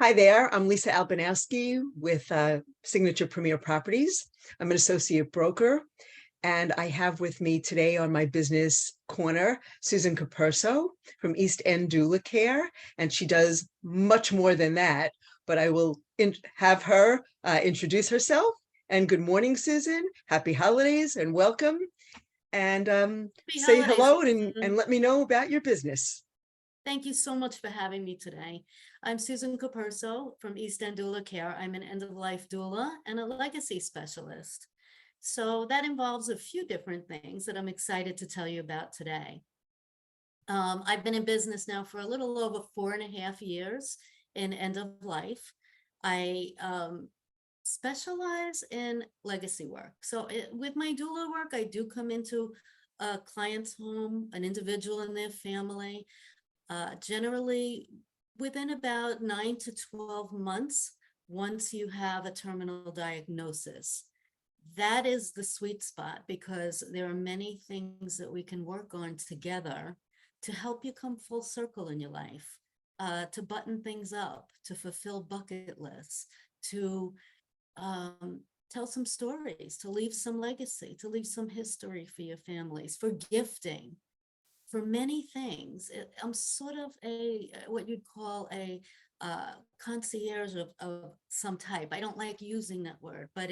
Hi there, I'm Lisa Albanowski with Signature Premier Properties. I'm an associate broker, and I have with me today on my business corner, Susan Capurso from East End Doula Care, and she does much more than that, but I will have her introduce herself. And good morning, Susan. Happy holidays and welcome. And Happy say holidays, hello Susan. and let me know about your business. Thank you so much for having me today. I'm Susan Capurso from East End Doula Care. I'm an end-of-life doula and a legacy specialist. So that involves a few different things that I'm excited to tell you about today. I've been in business now for a little over 4.5 years in end of life. I specialize in legacy work. So with my doula work, I do come into a client's home, an individual and their family. Generally within about 9 to 12 months, once you have a terminal diagnosis. That is the sweet spot because there are many things that we can work on together to help you come full circle in your life, to button things up, to fulfill bucket lists, to tell some stories, to leave some legacy, to leave some history for your families, for gifting. For many things, I'm sort of what you'd call a concierge of some type. I don't like using that word, but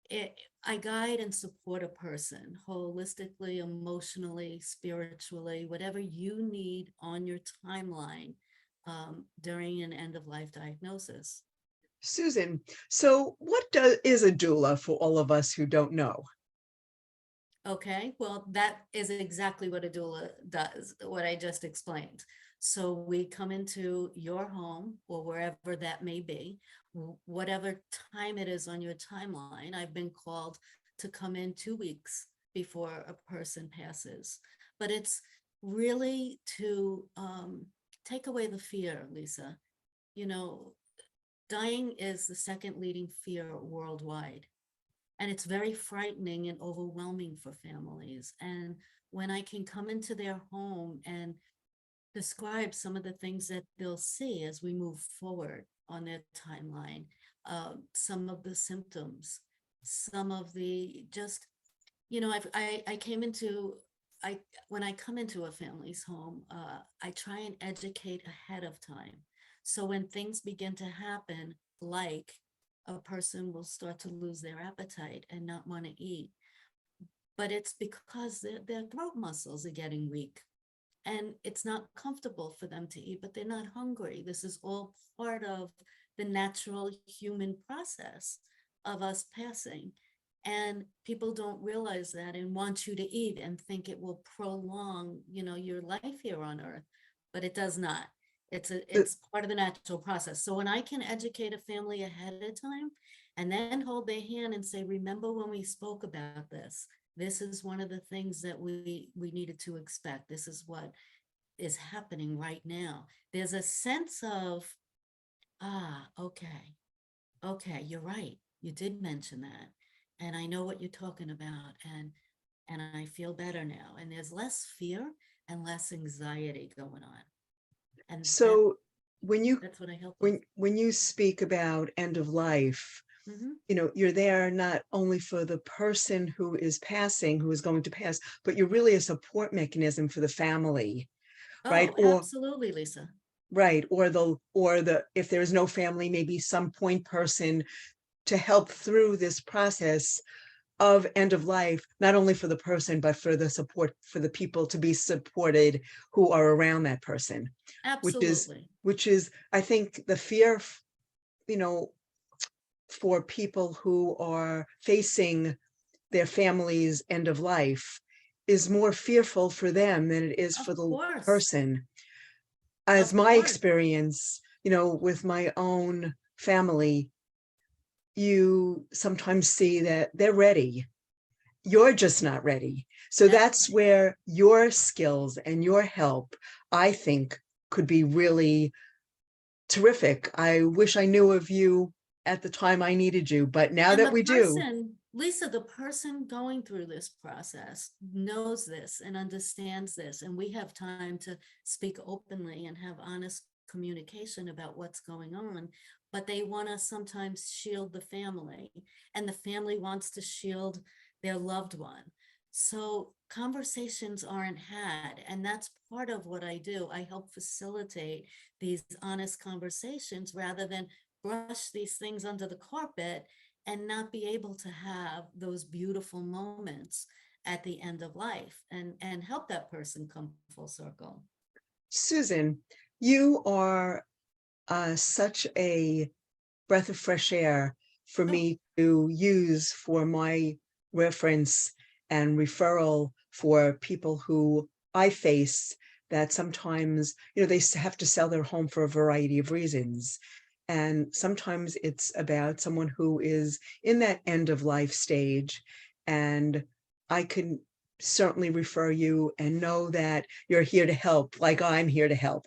I guide and support a person holistically, emotionally, spiritually, whatever you need on your timeline during an end-of-life diagnosis. Susan, so what is a doula for all of us who don't know? Okay, well, that is exactly what a doula does, what I just explained. So we come into your home or wherever that may be, whatever time it is on your timeline. I've been called to come in 2 weeks before a person passes, but it's really to take away the fear, Lisa. You know, dying is the second leading fear worldwide. And it's very frightening and overwhelming for families. And when I can come into their home and describe some of the things that they'll see as we move forward on their timeline, some of the symptoms, some of the just, I came into, when I come into a family's home, I try and educate ahead of time. So when things begin to happen, like a person will start to lose their appetite and not want to eat. But it's because their throat muscles are getting weak and it's not comfortable for them to eat, but they're not hungry. This is all part of the natural human process of us passing. And people don't realize that and want you to eat and think it will prolong, your life here on earth, but it does not. It's part of the natural process. So when I can educate a family ahead of time and then hold their hand and say, remember when we spoke about this, this is one of the things that we needed to expect. This is what is happening right now. There's a sense of, okay, you're right. You did mention that. And I know what you're talking about. And I feel better now. And there's less fear and less anxiety going on. And So that's what I help with. when you speak about end of life, Mm-hmm. you're there not only for the person who is passing, who is going to pass, but you're really a support mechanism for the family, right? Oh, absolutely, Lisa. Right, or the if there is no family, maybe some point person to help through this process of end of life, not only for the person, but for the support, for the people to be supported who are around that person, Absolutely. which is, I think, the fear, you know, for people who are facing their family's end of life is more fearful for them than it is Of for the course. person. As Of my course. experience, with my own family, you sometimes see that they're ready. You're just not ready. So That's that's where your skills and your help, I think, could be really terrific. I wish I knew of you at the time I needed you, but now And that the we do. person, Lisa, the person going through this process knows this and understands this. And we have time to speak openly and have honest communication about what's going on, but they want to sometimes shield the family, and the family wants to shield their loved one. So conversations aren't had, and that's part of what I do. I help facilitate these honest conversations rather than brush these things under the carpet and not be able to have those beautiful moments at the end of life and help that person come full circle. Susan, you are such a breath of fresh air for Oh, me to use for my reference and referral for people who I face that sometimes, they have to sell their home for a variety of reasons. And sometimes it's about someone who is in that end of life stage. And I can certainly refer you and know that you're here to help, like I'm here to help.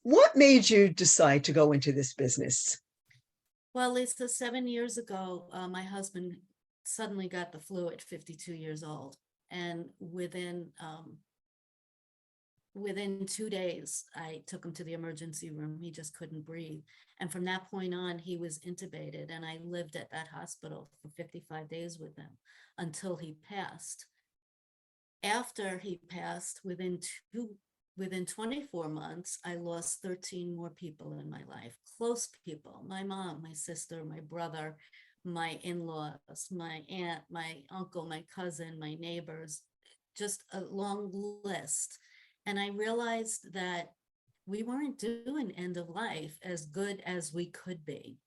What made you decide to go into this business? well, Lisa, 7 years ago, my husband suddenly got the flu at 52 years old. And within 2 days, I took him to the emergency room. He just couldn't breathe. And from that point on, he was intubated. And I lived at that hospital for 55 days with him until he passed. After he passed, within 24 months, I lost 13 more people in my life, close people, my mom, my sister, my brother, my in-laws, my aunt, my uncle, my cousin, my neighbors, just a long list. And I realized that we weren't doing end of life as good as we could be.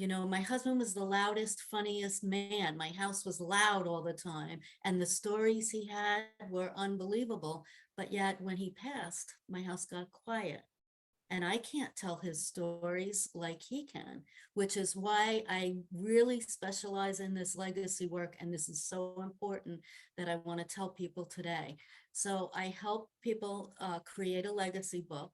My husband was the loudest, funniest man. My house was loud all the time, and the stories he had were unbelievable. But yet, when he passed, my house got quiet. And I can't tell his stories like he can, which is why I really specialize in this legacy work. And this is so important that I want to tell people today. So I help people create a legacy book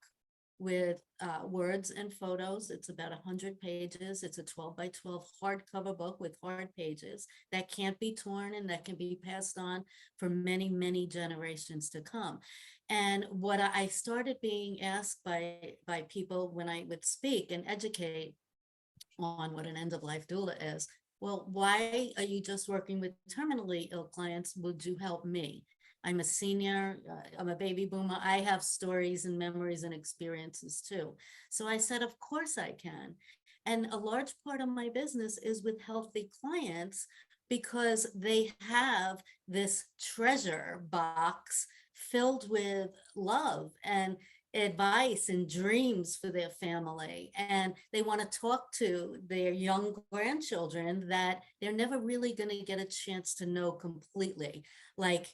with words and photos. It's about 100 pages. It's a 12 by 12 hardcover book with hard pages that can't be torn and that can be passed on for many, many generations to come. And what I started being asked by people when I would speak and educate on what an end-of-life doula is, well, why are you just working with terminally ill clients? Would you help me? I'm a senior, I'm a baby boomer. I have stories and memories and experiences too. So I said, of course I can. And a large part of my business is with healthy clients because they have this treasure box filled with love and advice and dreams for their family. And they want to talk to their young grandchildren that they're never really going to get a chance to know completely, like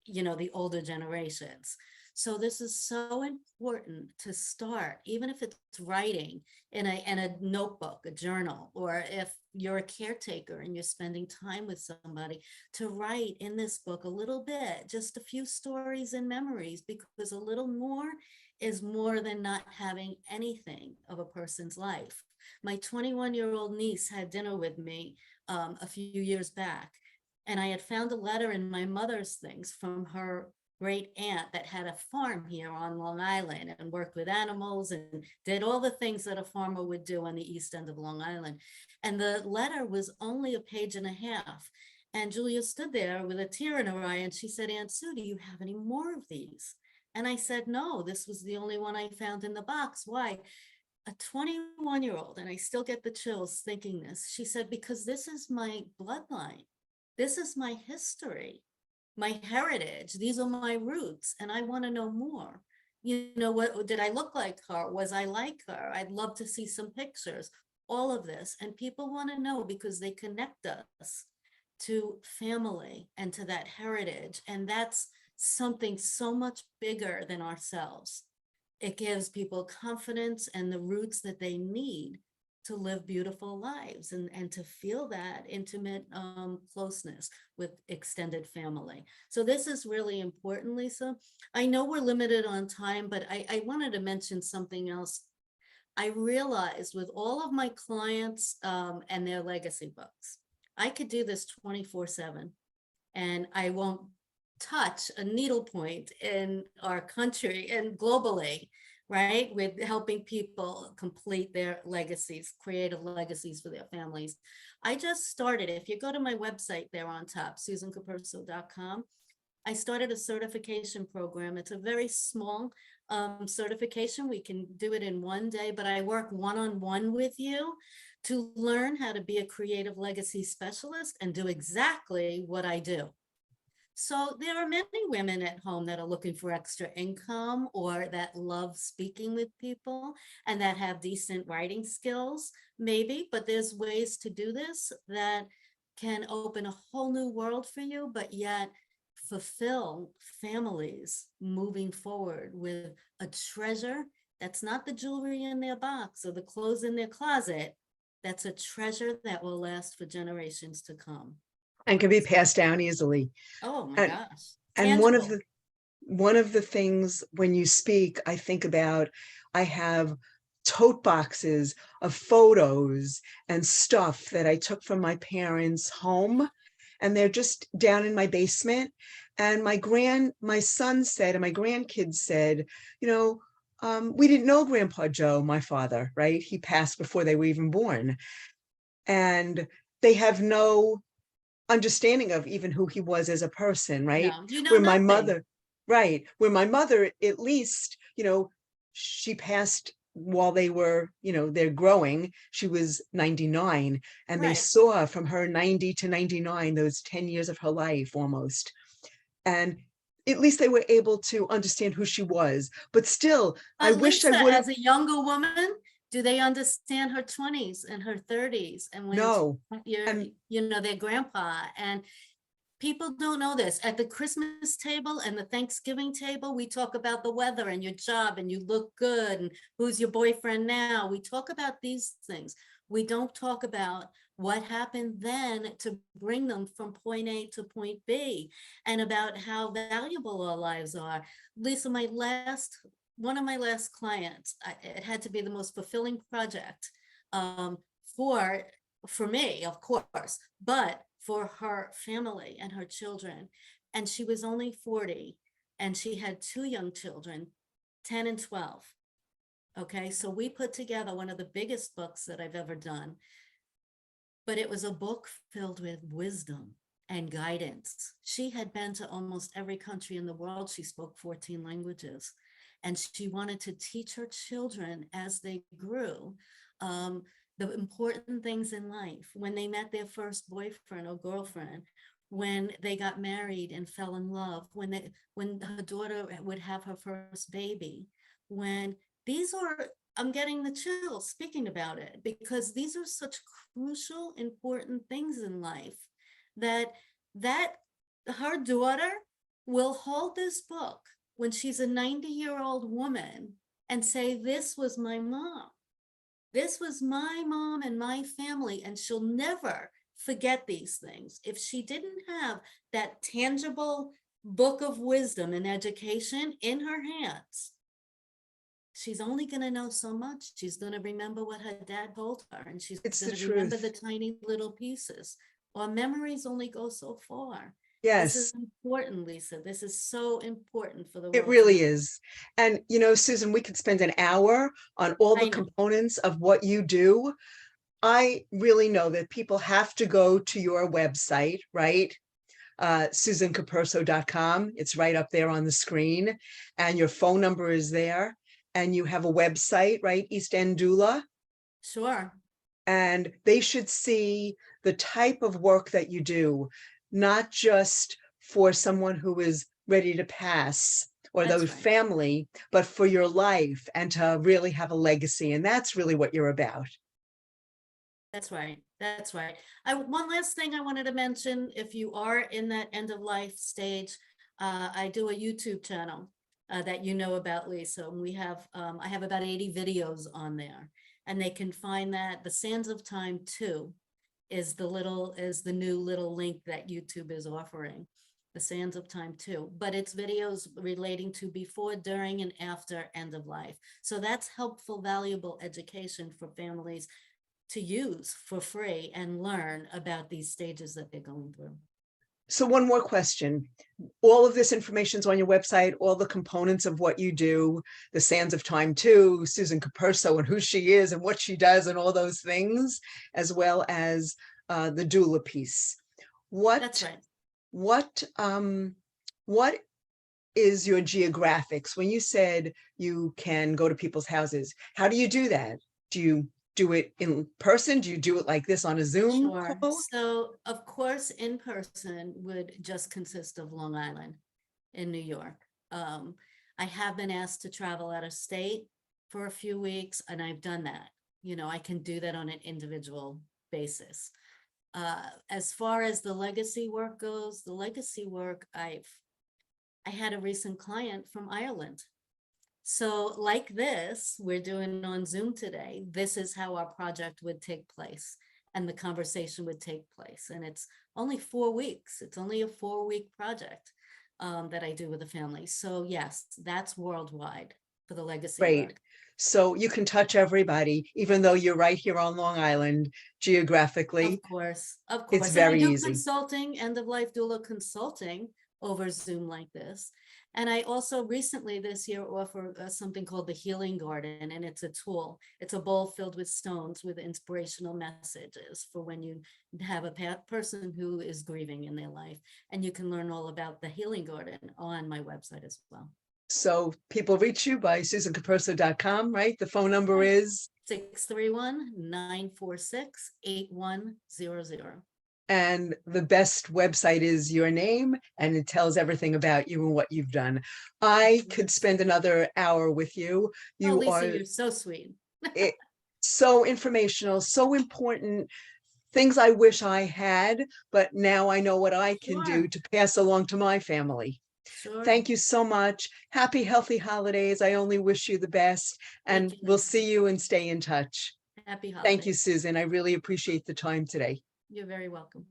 the older generations. So this is so important to start, even if it's writing in a notebook, a journal, or if you're a caretaker and you're spending time with somebody, to write in this book a little bit, just a few stories and memories, because a little more is more than not having anything of a person's life. My 21-year-old niece had dinner with me a few years back, and I had found a letter in my mother's things from her great aunt that had a farm here on Long Island and worked with animals and did all the things that a farmer would do on the east end of Long Island. And the letter was only a page and a half. And Julia stood there with a tear in her eye and she said, Aunt Sue, do you have any more of these? And I said, no, this was the only one I found in the box. Why? A 21-year-old, and I still get the chills thinking this. She said, because this is my bloodline. This is my history, my heritage. These are my roots, and I want to know more. What did I look like her? Was I like her? I'd love to see some pictures, all of this. And people want to know because they connect us to family and to that heritage. And that's something so much bigger than ourselves. It gives people confidence and the roots that they need to live beautiful lives and to feel that intimate closeness with extended family. So this is really important, Lisa. I know we're limited on time, but I wanted to mention something else. I realized with all of my clients and their legacy books, I could do this 24/7 and I won't touch a needle point in our country and globally right? With helping people complete their legacies, creative legacies for their families. I just started, if you go to my website there on top, susancapurso.com, I started a certification program. It's a very small certification. We can do it in one day, but I work one-on-one with you to learn how to be a creative legacy specialist and do exactly what I do. So there are many women at home that are looking for extra income or that love speaking with people and that have decent writing skills, maybe, but there's ways to do this that can open a whole new world for you, but yet fulfill families moving forward with a treasure that's not the jewelry in their box or the clothes in their closet. That's a treasure that will last for generations to come. and can be passed down easily. Oh my And gosh. and Tangible. one of the things when you speak, I think about, I have tote boxes of photos and stuff that I took from my parents' home, and they're just down in my basement. And my son said, and my grandkids said, you know, we didn't know Grandpa Joe, my father, right? He passed before they were even born. And they have no understanding of even who he was as a person, right? No, you know Where my nothing. mother, right, where my mother, at least, she passed while they were, they're growing. She was 99, and they Right. saw from her 90 to 99, those 10 years of her life almost. And at least they were able to understand who she was. But still, I But wish I Lisa, would have. as a younger woman, do they understand her 20s and her 30s and when No. you're, And their grandpa? And people don't know this. At the Christmas table and the Thanksgiving table, we talk about the weather and your job and you look good and who's your boyfriend now. We talk about these things. We don't talk about what happened then to bring them from point A to point B and about how valuable our lives are. Lisa, one of my last clients, it had to be the most fulfilling project um, for for me, of course, but for her family and her children. And she was only 40 and she had two young children, 10 and 12. Okay, so we put together one of the biggest books that I've ever done, but it was a book filled with wisdom and guidance. She had been to almost every country in the world. She spoke 14 languages, and she wanted to teach her children as they grew the important things in life. When they met their first boyfriend or girlfriend, when they got married and fell in love, when her daughter would have her first baby, when these are I'm getting the chills speaking about it because these are such crucial, important things in life that that her daughter will hold this book when she's a 90-year-old woman and say, this was my mom. This was my mom and my family, and she'll never forget these things. If she didn't have that tangible book of wisdom and education in her hands, she's only going to know so much. She's going to remember what her dad told her, and she's it's the going to remember the truth. tiny little pieces. Our memories only go so far. This is Yes. important, Lisa. This is so important for the It world to know. really is. And, Susan, we could spend an hour on all the I know. components of what you do. I really know that people have to go to your website, right? SusanCapurso.com. It's right up there on the screen. And your phone number is there. And you have a website, right? East End Doula. Sure. And they should see the type of work that you do, not just for someone who is ready to pass or That's the right. family, but for your life and to really have a legacy. And that's really what you're about. That's right. That's right. One last thing I wanted to mention, if you are in that end of life stage, I do a YouTube channel that you know about, Lisa. And I have about 80 videos on there, and they can find that. The Sands of Time 2 is the new little link that YouTube is offering. The Sands of Time 2, but it's videos relating to before, during, and after end of life. So that's helpful, valuable education for families to use for free and learn about these stages that they're going through. So one more question. All of this information is on your website, all the components of what you do, the Sands of Time too, Susan Capurso and who she is and what she does and all those things, as well as the doula piece. That's What right. what what is your geographics? When you said you can go to people's houses, how do you do that? Do you do it in person? Do you do it like this on a Zoom Sure. call? So of course, in person would just consist of Long Island in New York. I have been asked to travel out of state for a few weeks, and I've done that. You know, I can do that on an individual basis. As far as the legacy work goes, the legacy work, I had a recent client from Ireland. So like this, we're doing on Zoom today. This is how our project would take place and the conversation would take place. And it's only 4 weeks. It's only a 4-week project that I do with the family. So yes, that's worldwide for the legacy Great. work. So you can touch everybody, even though you're right here on Long Island geographically. Of course, of It's course. And I very do easy. consulting, end of life doula consulting over Zoom like this. And I also recently this year offer something called the Healing Garden, and it's a tool. It's a bowl filled with stones with inspirational messages for when you have a person who is grieving in their life. And you can learn all about the Healing Garden on my website as well. So people reach you by susancapurso.com, right? The phone number Right. is, 631-946-8100. and the best website is your name, and it tells everything about you and what you've done. I could spend another hour with you. Oh, You Lisa, are you're so sweet. so informational, so important. Things I wish I had, but now I know what I can do Sure, to pass along to my family. sure. Thank you so much. Happy, healthy holidays. I only wish you the best, Thank and you, we'll Lisa. see you and stay in touch. Happy Thank you, holidays. Susan. I really appreciate the time today. You're very welcome.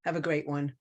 Have a great one.